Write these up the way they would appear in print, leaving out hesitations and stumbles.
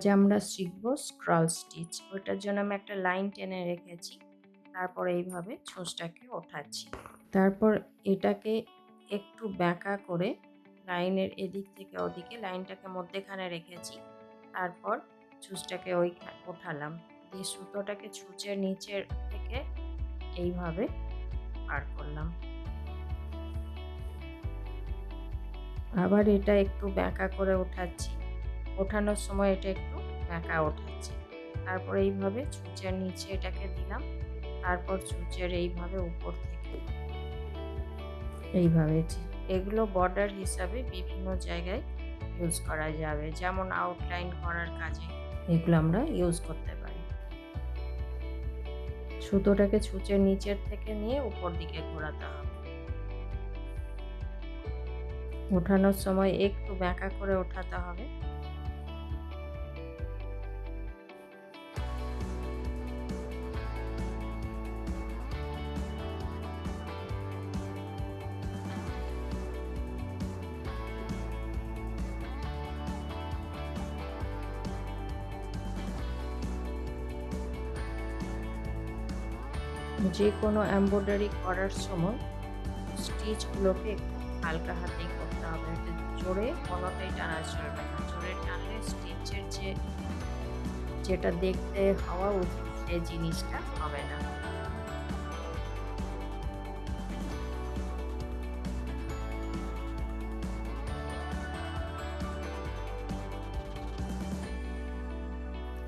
আজ আমরা শিখবো স্ক্রল স্টিচ। ওটার জন্য আমি একটা লাইন টেনে রেখেছি, তারপর এইভাবে ছুঁচটাকে ওঠাচ্ছি। তারপর এটাকে একটু বাঁকা করে লাইনের এদিক থেকে ওদিকে লাইনটাকে মধ্যেখানে রেখেছি, তারপর ছুঁচটাকে ওঠালাম, দিয়ে সুতোটাকে ছুঁচের নিচের থেকে এইভাবে পার করলাম। আবার এটা একটু বাঁকা করে ওঠাচ্ছি, ওঠানোর সময় এটা একটু বাঁকা ওঠাচ্ছি, তারপর এইভাবে ছুঁচের নিচে এটাকে দিলাম, তারপর ছুঁচের এইভাবে উপর থেকে এইভাবে। এগুলো বর্ডার হিসাবে বিভিন্ন জায়গায় ইউজ করা যাবে, যেমন আউটলাইন করার কাজে এগুলো আমরা ইউজ করতে পারি। সুতোটাকে ছুঁচের নিচের থেকে নিয়ে উপর দিকে ঘোরাতে হবে। ওঠানোর সময় একটু বাঁকা করে ওঠাতে হবে। যে কোনো এমব্রয়ডারি করার সময় স্টিচগুলোকে একটু হালকা হাতেই করতে হবে, এটা জোরে কোনোটাই টানা চলবে না। জোরে টানলে স্টিচের যেটা দেখতে হওয়া উচিত সেই জিনিসটা হবে না।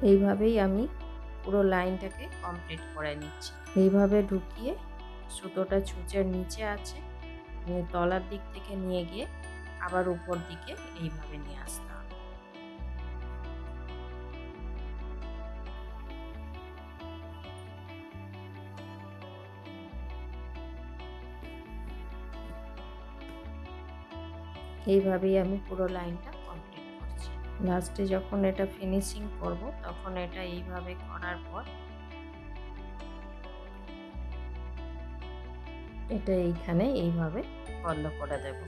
এইভাবেই আমি পুরো লাইনটাকে কমপ্লিট করে নিচ্ছি। এইভাবে ঢুকিয়ে সুতোটা ছুঁচের নিচে আছে, তলার দিক থেকে নিয়ে গিয়ে আবার উপর দিকে এইভাবে নিয়ে আসতে হবে। এইভাবেই আমি পুরো লাইনটা কমপ্লিট করছি। লাস্টে যখন এটা ফিনিশিং করব তখন এটা এইভাবে করার পর এটা এইখানে এইভাবে বন্ধ করে দেব।